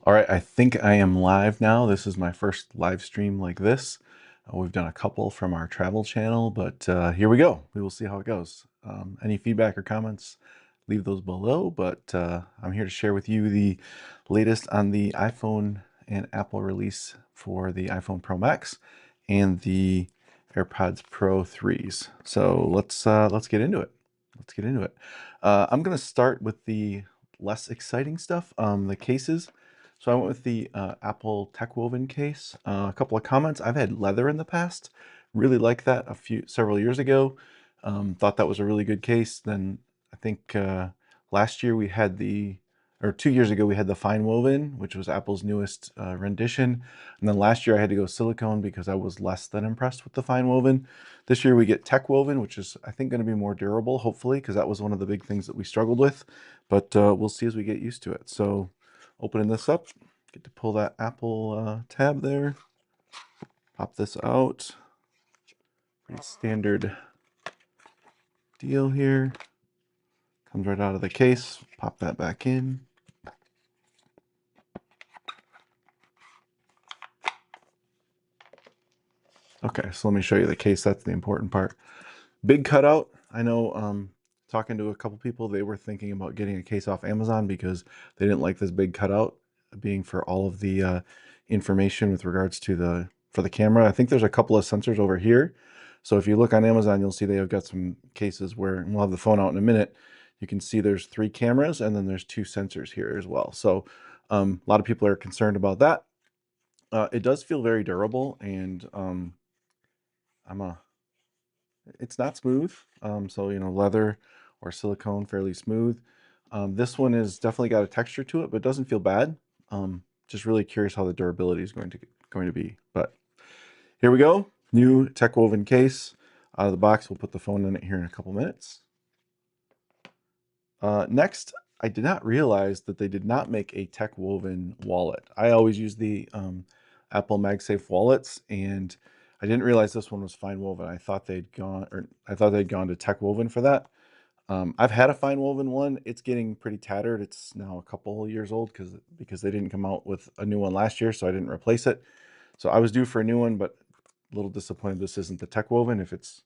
All right, I think I am live now. This is my first live stream like this. We've done a couple from our travel channel, but here we go. We will see how it goes. Any feedback or comments, leave those below, but I'm here to share with you the latest on the iPhone and Apple release for the iPhone Pro Max and the AirPods Pro 3s. So let's get into it. Let's get into it. I'm going to start with the less exciting stuff, the cases. So I went with the Apple Tech Woven case. A couple of comments. I've had leather in the past. Really liked that several years ago. Thought that was a really good case. Then I think last year we had or 2 years ago we had the fine woven, which was Apple's newest rendition. And then last year I had to go silicone because I was less than impressed with the fine woven. This year we get tech woven, which is I think going to be more durable, hopefully, because that was one of the big things that we struggled with. But we'll see as we get used to it. So opening this up, get to pull that Apple tab there, pop this out. Pretty standard deal here. Comes right out of the case, pop that back in. Okay, so let me show you the case. That's the important part. Big cutout. I know talking to a couple people, they were thinking about getting a case off Amazon because they didn't like this big cutout being for all of the information with regards to for the camera. I think there's a couple of sensors over here. So if you look on Amazon, you'll see they have got some cases where, and we'll have the phone out in a minute, you can see there's 3 cameras and then there's 2 sensors here as well. So a lot of people are concerned about that. It does feel very durable, and I'm a it's not smooth. So, leather or silicone, fairly smooth. This one is definitely got a texture to it, but it doesn't feel bad. Just really curious how the durability is going to be. But here we go. New tech woven case out of the box. We'll put the phone in it here in a couple minutes. Next, I did not realize that they did not make a tech woven wallet. I always use the Apple MagSafe wallets, and I didn't realize this one was fine woven. I thought they'd gone to tech woven for that. I've had a fine woven one. It's getting pretty tattered. It's now a couple years old because they didn't come out with a new one last year, so I didn't replace it. So I was due for a new one, but a little disappointed this isn't the tech woven. If it's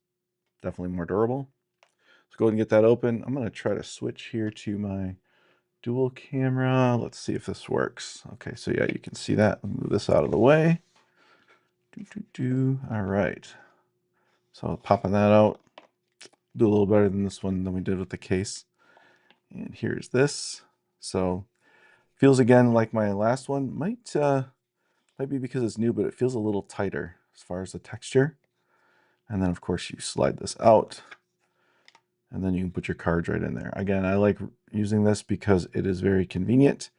definitely more durable. Let's go ahead and get that open. I'm going to try to switch here to my dual camera. Let's see if this works. Okay, so yeah, you can see that. I'll move this out of the way. All right. So popping that out. Do a little better than this one than we did with the case. And here's this. So feels again like my last one. Might be because it's new, but it feels a little tighter as far as the texture. And then of course you slide this out, and then you can put your cards right in there. Again, I like using this because it is very convenient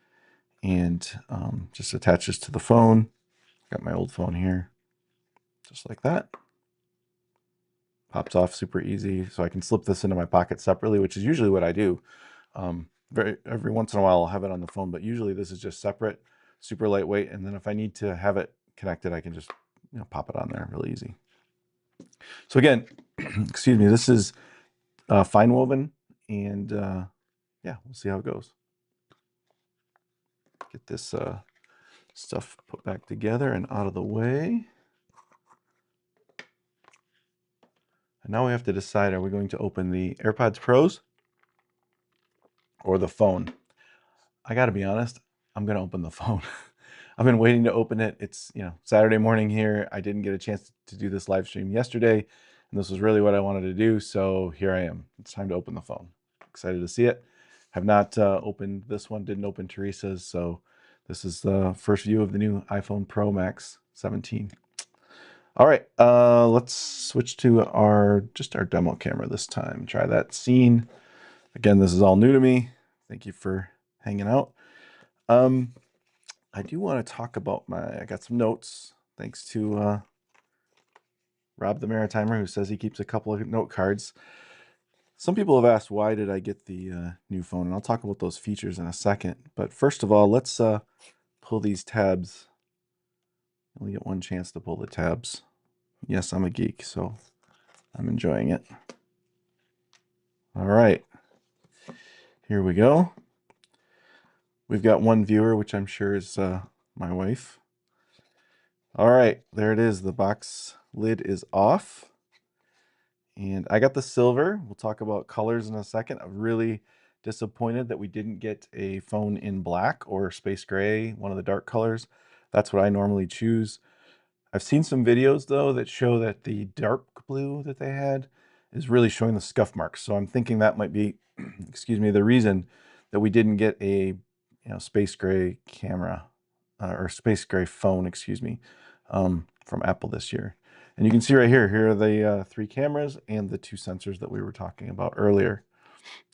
and just attaches to the phone. Got my old phone here, just like that. Pops off super easy, so I can slip this into my pocket separately, which is usually what I do. Every once in a while I'll have it on the phone, but usually this is just separate, super lightweight, and then if I need to have it connected, I can just pop it on there really easy. So again, excuse me, this is fine woven, and yeah, we'll see how it goes. Get this stuff put back together and out of the way. And now we have to decide, are we going to open the AirPods Pros or the phone? I got to be honest, I'm going to open the phone. I've been waiting to open it. It's, Saturday morning here. I didn't get a chance to do this live stream yesterday, and this was really what I wanted to do. So here I am. It's time to open the phone. Excited to see it. Have not opened this one. Didn't open Teresa's. So this is the first view of the new iPhone Pro Max 17. All right, let's switch to our demo camera this time. Try that scene. Again, this is all new to me. Thank you for hanging out. I do want to talk about I got some notes, thanks to Rob the Maritimer, who says he keeps a couple of note cards. Some people have asked, why did I get the new phone? And I'll talk about those features in a second. But first of all, let's pull these tabs. You only get one chance to pull the tabs. Yes, I'm a geek, so I'm enjoying it. All right, here we go. We've got one viewer, which I'm sure is my wife. All right, there it is. The box lid is off. And I got the silver. We'll talk about colors in a second. I'm really disappointed that we didn't get a phone in black or space gray, one of the dark colors. That's what I normally choose. I've seen some videos though that show that the dark blue that they had is really showing the scuff marks. So I'm thinking that might be, excuse me, the reason that we didn't get a space gray camera or space gray phone, excuse me, from Apple this year. And you can see right here, here are the 3 cameras and the 2 sensors that we were talking about earlier.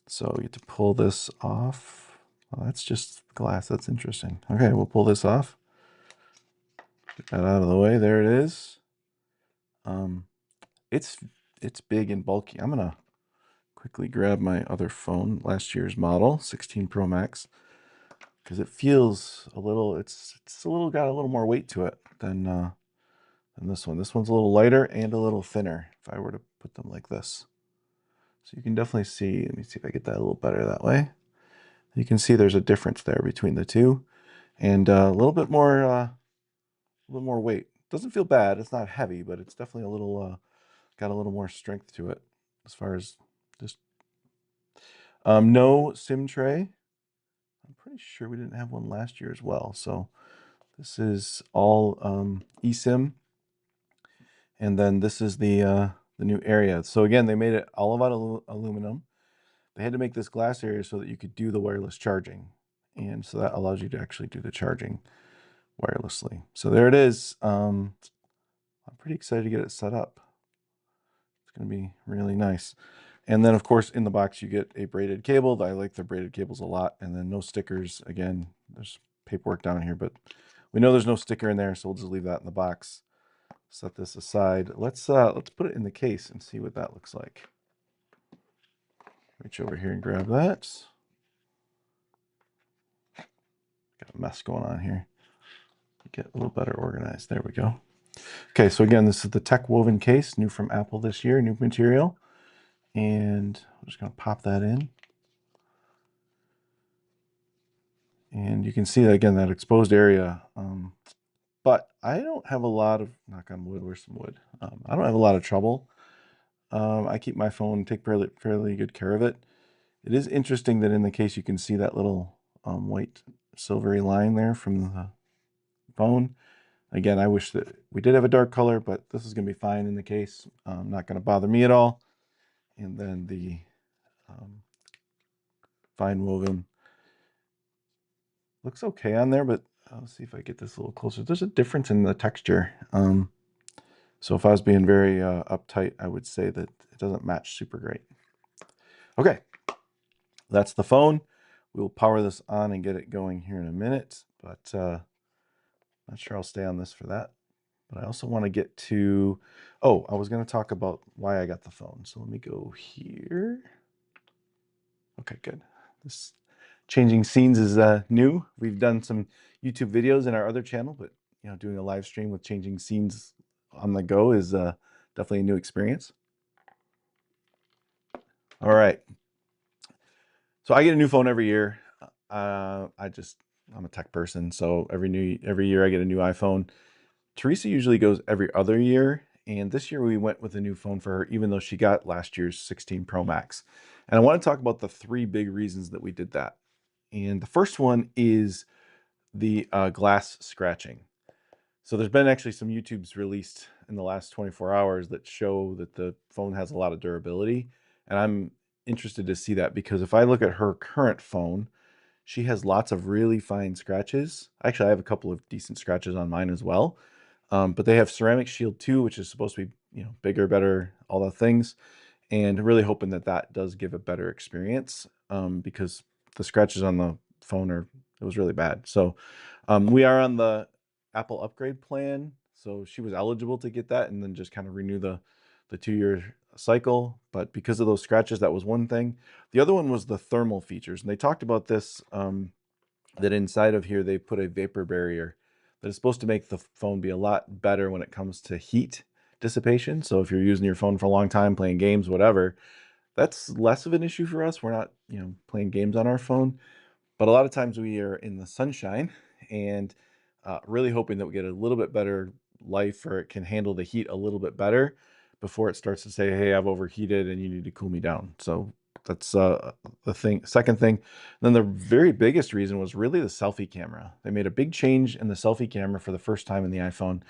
So you get to pull this off. Oh, that's just glass. That's interesting. Okay, we'll pull this off. Get that out of the way. There it is. Um, it's big and bulky. I'm gonna quickly grab my other phone, last year's model, 16 Pro Max, because it feels a little. It's a little got a little more weight to it than this one. This one's a little lighter and a little thinner. If I were to put them like this, so you can definitely see. Let me see if I get that a little better that way. You can see there's a difference there between the two, and a little more weight. Doesn't feel bad. It's not heavy, but it's definitely a little got a little more strength to it as far as just no SIM tray. I'm pretty sure we didn't have one last year as well. So this is all eSIM, and then this is the new area. So again, they made it all about aluminum. They had to make this glass area so that you could do the wireless charging, and so that allows you to actually do the charging wirelessly. So there it is. I'm pretty excited to get it set up. It's going to be really nice. And then, of course, in the box, you get a braided cable. I like the braided cables a lot. And then no stickers. Again, there's paperwork down here, but we know there's no sticker in there, so we'll just leave that in the box. Set this aside. Let's put it in the case and see what that looks like. Reach over here and grab that. Got a mess going on here. Get a little better organized. There we go. Okay, so again, this is the tech woven case, new from Apple this year, new material. And I'm just going to pop that in. And you can see that again, that exposed area. But I don't have a lot of, knock on wood, where's some wood? I don't have a lot of trouble. I keep my phone, take fairly good care of it. It is interesting that in the case you can see that little white silvery line there from the phone. Again, I wish that we did have a dark color, but this is going to be fine in the case. Not going to bother me at all. And then the fine woven looks okay on there, but I'll see if I get this a little closer. There's a difference in the texture. So if I was being very uptight, I would say that it doesn't match super great. Okay, that's the phone. We will power this on and get it going here in a minute, but not sure I'll stay on this for that. But I also want to get to, oh, I was going to talk about why I got the phone. So let me go here. Okay, good. This changing scenes is new. We've done some YouTube videos in our other channel, but doing a live stream with changing scenes on the go is definitely a new experience. All right. So I get a new phone every year. I'm a tech person, so every year I get a new iPhone. Teresa usually goes every other year, and this year we went with a new phone for her, even though she got last year's 16 Pro Max. And I want to talk about the 3 big reasons that we did that. And the first one is the glass scratching. So there's been actually some YouTubes released in the last 24 hours that show that the phone has a lot of durability. And I'm interested to see that because if I look at her current phone, she has lots of really fine scratches. Actually, I have a couple of decent scratches on mine as well. But they have ceramic shield too, which is supposed to be, bigger, better, all the things. And really hoping that that does give a better experience because the scratches on the phone it was really bad. So we are on the Apple upgrade plan. So she was eligible to get that and then just kind of renew the 2-year cycle. But because of those scratches, that was one thing. The other one was the thermal features. And they talked about this, that inside of here, they put a vapor barrier that is supposed to make the phone be a lot better when it comes to heat dissipation. So if you're using your phone for a long time, playing games, whatever, that's less of an issue for us. We're not, playing games on our phone. But a lot of times we are in the sunshine and really hoping that we get a little bit better life, or it can handle the heat a little bit better before it starts to say, hey, I've overheated and you need to cool me down. So that's the thing. Second thing. Then the very biggest reason was really the selfie camera. They made a big change in the selfie camera for the first time in the iPhone,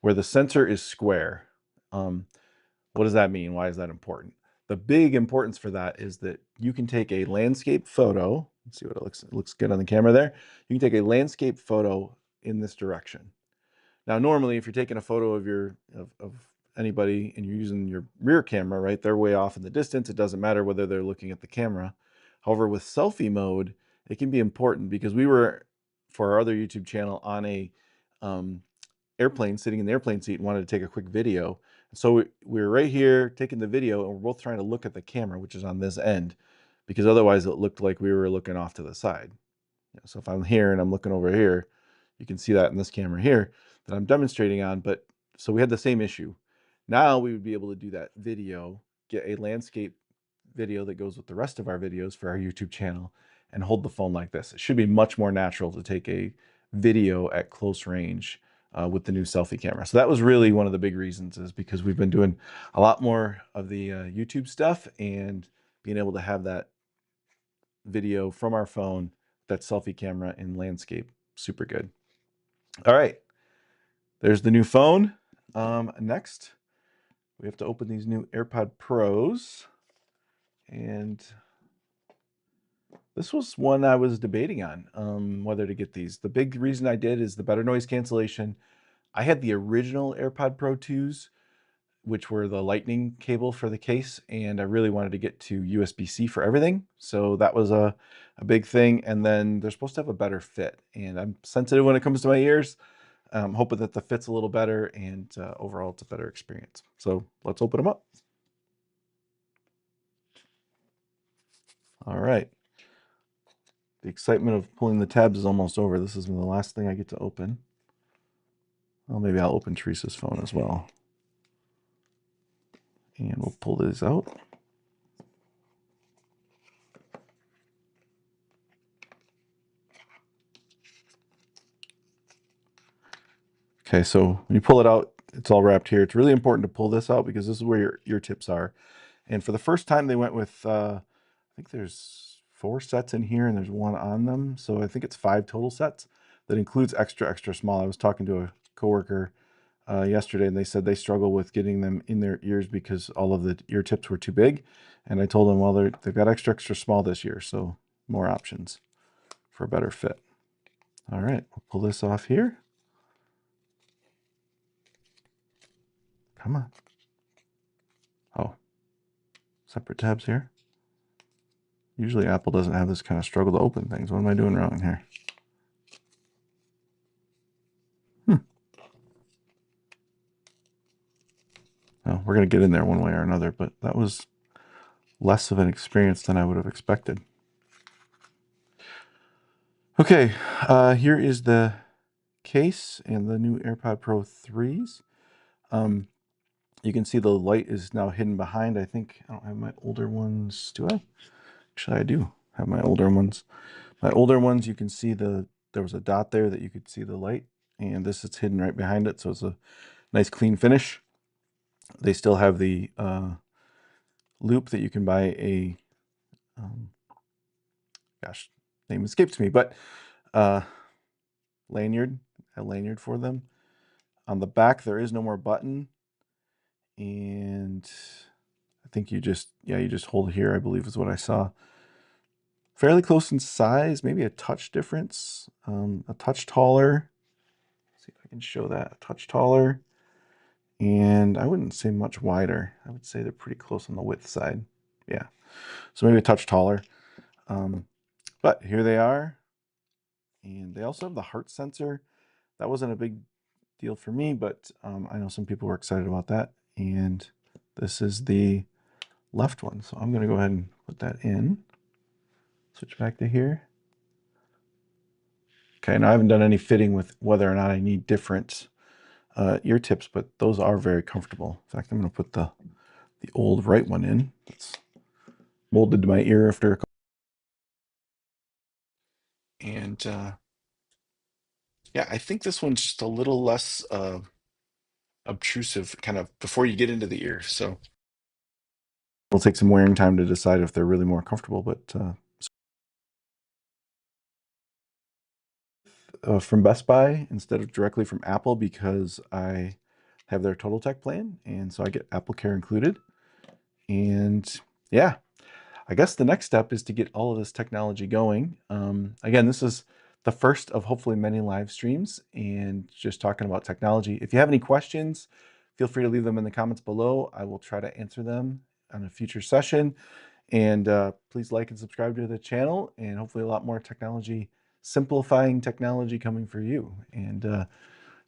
where the sensor is square. What does that mean? Why is that important? The big importance for that is that you can take a landscape photo. Let's see what it looks good on the camera there. You can take a landscape photo in this direction. Now, normally, if you're taking a photo of of anybody and you're using your rear camera, right, they're way off in the distance. It doesn't matter whether they're looking at the camera. However, with selfie mode, it can be important because we were, for our other YouTube channel, on a um, airplane, sitting in the airplane seat, and wanted to take a quick video. So we were right here taking the video, and we're both trying to look at the camera, which is on this end, because otherwise it looked like we were looking off to the side. So if I'm here and I'm looking over here, you can see that in this camera here that I'm demonstrating on. But so we had the same issue. Now we would be able to do that video, get a landscape video that goes with the rest of our videos for our YouTube channel, and hold the phone like this. It should be much more natural to take a video at close range with the new selfie camera. So that was really one of the big reasons, is because we've been doing a lot more of the YouTube stuff, and being able to have that video from our phone, that selfie camera in landscape, super good. All right, there's the new phone. Next, we have to open these new AirPod Pros. And this was one I was debating on whether to get these. The big reason I did is the better noise cancellation. I had the original AirPod Pro 2s, which were the lightning cable for the case, and I really wanted to get to USB-C for everything. So that was a big thing. And then they're supposed to have a better fit, and I'm sensitive when it comes to my ears. I'm hoping that the fit's a little better, and overall it's a better experience. So let's open them up. All right. The excitement of pulling the tabs is almost over. This is the last thing I get to open. Well, maybe I'll open Teresa's phone as well. And we'll pull these out. Okay, so when you pull it out, it's all wrapped here. It's really important to pull this out because this is where your ear tips are. And for the first time, they went with, I think there's 4 sets in here and there's 1 on them. So I think it's 5 total sets. That includes extra, extra small. I was talking to a coworker yesterday, and they said they struggle with getting them in their ears because all of the ear tips were too big. And I told them, well, they've got extra, extra small this year. So more options for a better fit. All right, we'll pull this off here. Come on. Oh, separate tabs here. Usually Apple doesn't have this kind of struggle to open things. What am I doing wrong here? Well, we're going to get in there one way or another, but that was less of an experience than I would have expected. Okay, here is the case and the new AirPod Pro 3s. You can see the light is now hidden behind. I think I don't have my older ones. Do I? Actually, I do have my older ones. My older ones, you can see there was a dot there that you could see the light, and this is hidden right behind it, so it's a nice clean finish. They still have the loop that you can buy a, gosh, name escapes me, but lanyard, a lanyard for them. On the back, there is no more button, and I think you just hold here, I believe is what I saw. Fairly close in size, maybe a touch difference, a touch taller. Let's see if I can show that, a touch taller. And I wouldn't say much wider. I would say they're pretty close on the width side. Yeah, so maybe a touch taller. But here they are. And they also have the heart sensor. That wasn't a big deal for me, but I know some people were excited about that. And this is the left one. So I'm going to go ahead and put that in. Switch back to here. Okay, now I haven't done any fitting with whether or not I need different ear tips, but those are very comfortable. In fact, I'm going to put the old right one in. It's molded to my ear after a couple. And yeah, I think this one's just a little less obtrusive kind of before you get into the ear. So it'll take some wearing time to decide if they're really more comfortable. But from Best Buy instead of directly from Apple because I have their Total Tech plan, and so I get Apple Care included. And yeah, I guess the next step is to get all of this technology going. Again, this is the first of hopefully many live streams and just talking about technology. If you have any questions, feel free to leave them in the comments below. I will try to answer them on a future session. And please like and subscribe to the channel, and hopefully a lot more technology, simplifying technology coming for you. And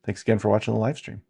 thanks again for watching the live stream.